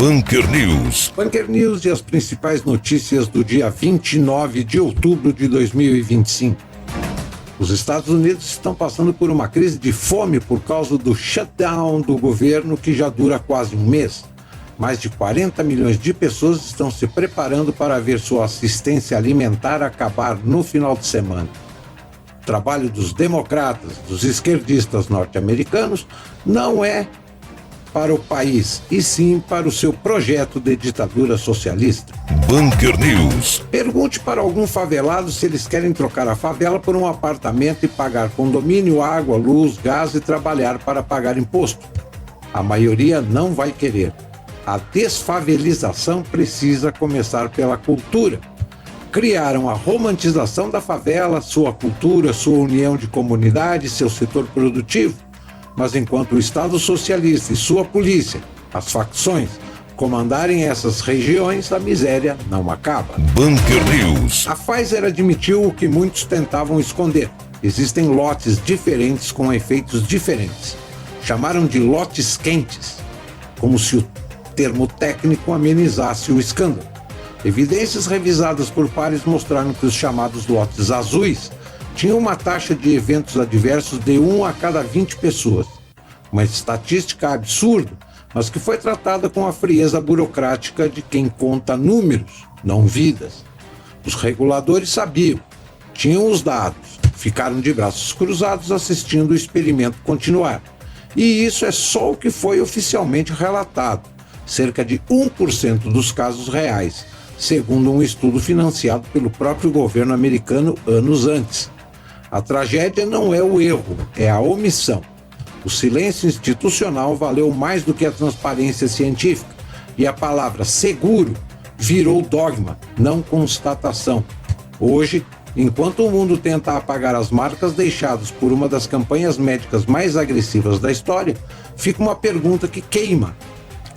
Bunker News. Bunker News e as principais notícias do dia 29 de outubro de 2025. Os Estados Unidos estão passando por uma crise de fome por causa do shutdown do governo que já dura quase um mês. Mais de 40 milhões de pessoas estão se preparando para ver sua assistência alimentar acabar no final de semana. O trabalho dos democratas, dos esquerdistas norte-americanos, não é para o país, e sim para o seu projeto de ditadura socialista. Bunker News. Pergunte para algum favelado se eles querem trocar a favela por um apartamento e pagar condomínio, água, luz, gás e trabalhar para pagar imposto. A maioria não vai querer. A desfavelização precisa começar pela cultura. Criaram a romantização da favela, sua cultura, sua união de comunidade, seu setor produtivo. Mas enquanto o Estado socialista e sua polícia, as facções, comandarem essas regiões, a miséria não acaba. Bunker News. A Pfizer admitiu o que muitos tentavam esconder. Existem lotes diferentes com efeitos diferentes. Chamaram de lotes quentes, como se o termo técnico amenizasse o escândalo. Evidências revisadas por pares mostraram que os chamados lotes azuis tinham uma taxa de eventos adversos de 1 a cada 20 pessoas. Uma estatística absurda, mas que foi tratada com a frieza burocrática de quem conta números, não vidas. Os reguladores sabiam, tinham os dados, ficaram de braços cruzados assistindo o experimento continuar. E isso é só o que foi oficialmente relatado, cerca de 1% dos casos reais, segundo um estudo financiado pelo próprio governo americano anos antes. A tragédia não é o erro, é a omissão. O silêncio institucional valeu mais do que a transparência científica, e a palavra seguro virou dogma, não constatação. Hoje, enquanto o mundo tenta apagar as marcas deixadas por uma das campanhas médicas mais agressivas da história, fica uma pergunta que queima.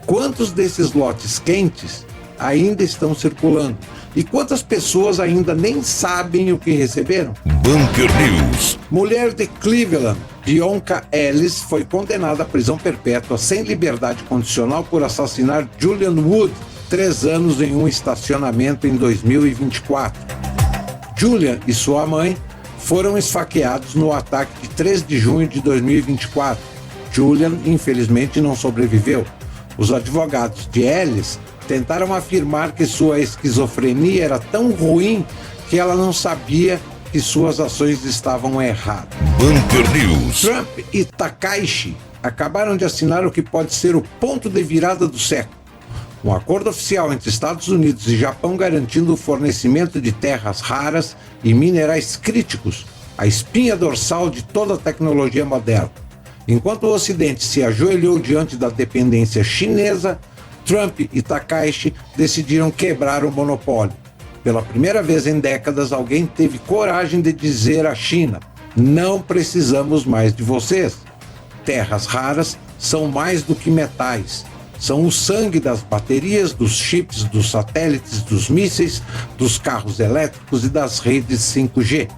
Quantos desses lotes quentes ainda estão circulando? E quantas pessoas ainda nem sabem o que receberam? Bunker News. Mulher de Cleveland, Bionca Ellis, foi condenada à prisão perpétua sem liberdade condicional por assassinar Julian Wood, 3 anos em um estacionamento em 2024. Julian e sua mãe foram esfaqueados no ataque de 3 de junho de 2024. Julian, infelizmente, não sobreviveu. Os advogados de Ellis tentaram afirmar que sua esquizofrenia era tão ruim que ela não sabia que suas ações estavam erradas. Bunker News. Trump e Takaishi acabaram de assinar o que pode ser o ponto de virada do século. Um acordo oficial entre Estados Unidos e Japão garantindo o fornecimento de terras raras e minerais críticos, a espinha dorsal de toda a tecnologia moderna. Enquanto o Ocidente se ajoelhou diante da dependência chinesa, Trump e Takaishi decidiram quebrar o monopólio. Pela primeira vez em décadas, alguém teve coragem de dizer à China: não precisamos mais de vocês. Terras raras são mais do que metais. São o sangue das baterias, dos chips, dos satélites, dos mísseis, dos carros elétricos e das redes 5G.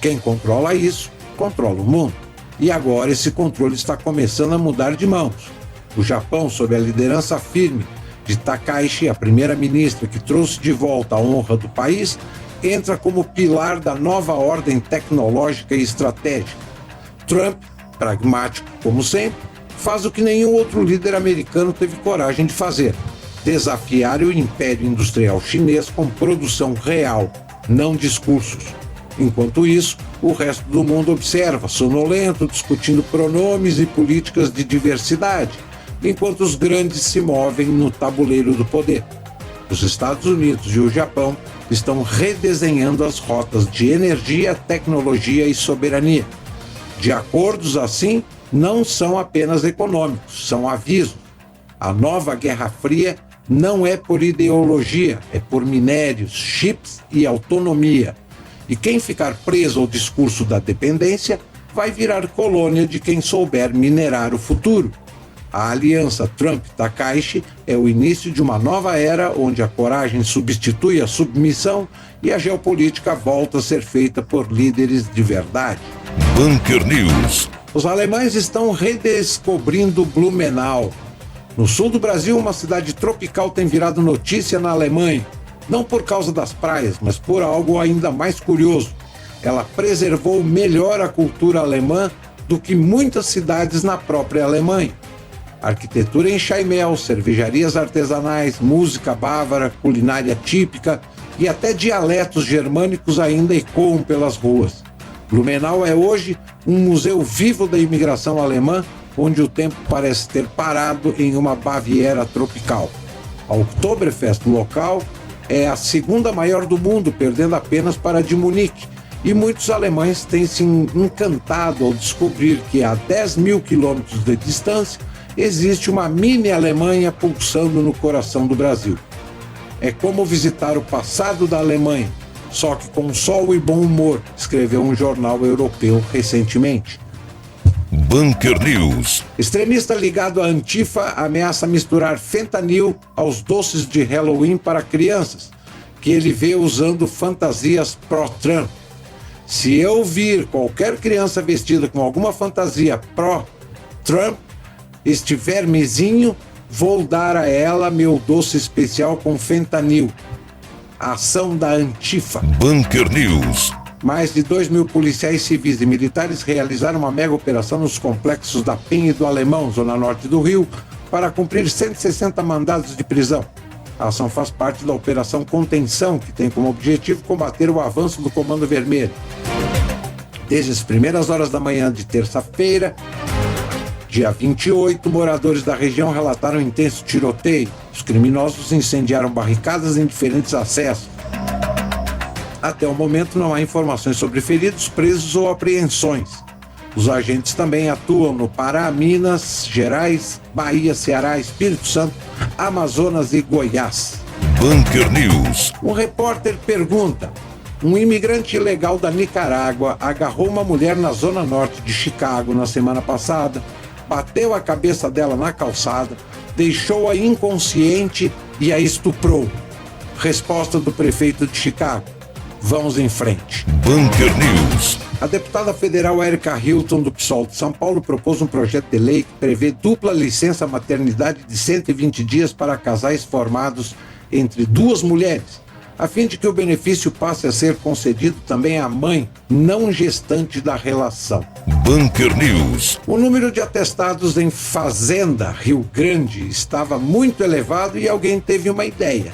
Quem controla isso, controla o mundo. E agora esse controle está começando a mudar de mãos. O Japão, sob a liderança firme de Takaishi, a primeira-ministra que trouxe de volta a honra do país, entra como pilar da nova ordem tecnológica e estratégica. Trump, pragmático como sempre, faz o que nenhum outro líder americano teve coragem de fazer: desafiar o império industrial chinês com produção real, não discursos. Enquanto isso, o resto do mundo observa, sonolento, discutindo pronomes e políticas de diversidade, enquanto os grandes se movem no tabuleiro do poder. Os Estados Unidos e o Japão estão redesenhando as rotas de energia, tecnologia e soberania. De acordos assim, não são apenas econômicos, são avisos. A nova Guerra Fria não é por ideologia, é por minérios, chips e autonomia. E quem ficar preso ao discurso da dependência vai virar colônia de quem souber minerar o futuro. A aliança Trump-Takaishi é o início de uma nova era onde a coragem substitui a submissão e a geopolítica volta a ser feita por líderes de verdade. Bunker News. Os alemães estão redescobrindo Blumenau. No sul do Brasil, uma cidade tropical tem virado notícia na Alemanha, não por causa das praias, mas por algo ainda mais curioso. Ela preservou melhor a cultura alemã do que muitas cidades na própria Alemanha. Arquitetura em chaimel, cervejarias artesanais, música bávara, culinária típica e até dialetos germânicos ainda ecoam pelas ruas. Blumenau é hoje um museu vivo da imigração alemã, onde o tempo parece ter parado em uma Baviera tropical. A Oktoberfest local é a segunda maior do mundo, perdendo apenas para a de Munique, e muitos alemães têm se encantado ao descobrir que a 10 mil quilômetros de distância existe uma mini Alemanha pulsando no coração do Brasil. É como visitar o passado da Alemanha, só que com sol e bom humor, escreveu um jornal europeu recentemente. Bunker News. Extremista ligado à Antifa ameaça misturar fentanil aos doces de Halloween para crianças, que ele vê usando fantasias pró-Trump. Se eu vir qualquer criança vestida com alguma fantasia pró-Trump, estiver mezinho, vou dar a ela meu doce especial com fentanil. A ação da Antifa. Bunker News. Mais de 2 mil policiais civis e militares realizaram uma mega operação nos complexos da Penha e do Alemão, zona norte do Rio, para cumprir 160 mandados de prisão. A ação faz parte da Operação Contenção, que tem como objetivo combater o avanço do Comando Vermelho. Desde as primeiras horas da manhã de terça-feira, dia 28, moradores da região relataram intenso tiroteio. Os criminosos incendiaram barricadas em diferentes acessos. Até o momento não há informações sobre feridos, presos ou apreensões. Os agentes também atuam no Pará, Minas Gerais, Bahia, Ceará, Espírito Santo, Amazonas e Goiás. Bunker News. Um repórter pergunta: um imigrante ilegal da Nicarágua agarrou uma mulher na zona norte de Chicago na semana passada, bateu a cabeça dela na calçada, deixou-a inconsciente e a estuprou. Resposta do prefeito de Chicago: vamos em frente. Bunker News. A deputada federal Érica Hilton, do PSOL de São Paulo, propôs um projeto de lei que prevê dupla licença maternidade de 120 dias para casais formados entre duas mulheres, a fim de que o benefício passe a ser concedido também à mãe não gestante da relação. Bunker News. O número de atestados em Fazenda, Rio Grande, estava muito elevado e alguém teve uma ideia.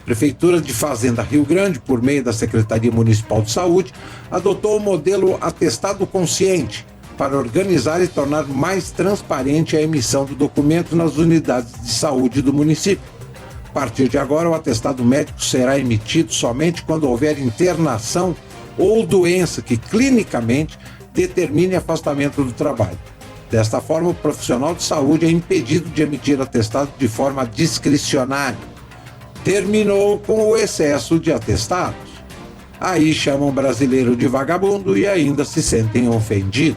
A Prefeitura de Fazenda Rio Grande, por meio da Secretaria Municipal de Saúde, adotou o modelo Atestado Consciente para organizar e tornar mais transparente a emissão do documento nas unidades de saúde do município. A partir de agora, o atestado médico será emitido somente quando houver internação ou doença que clinicamente determine afastamento do trabalho. Desta forma, o profissional de saúde é impedido de emitir atestado de forma discricionária. Terminou com o excesso de atestados. Aí chamam brasileiro de vagabundo e ainda se sentem ofendidos.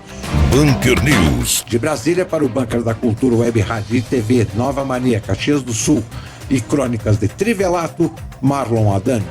Bunker News. De Brasília para o Bunker da Cultura Web Rádio e TV Nova Mania, Caxias do Sul e Crônicas de Trivelato, Marlon Adani.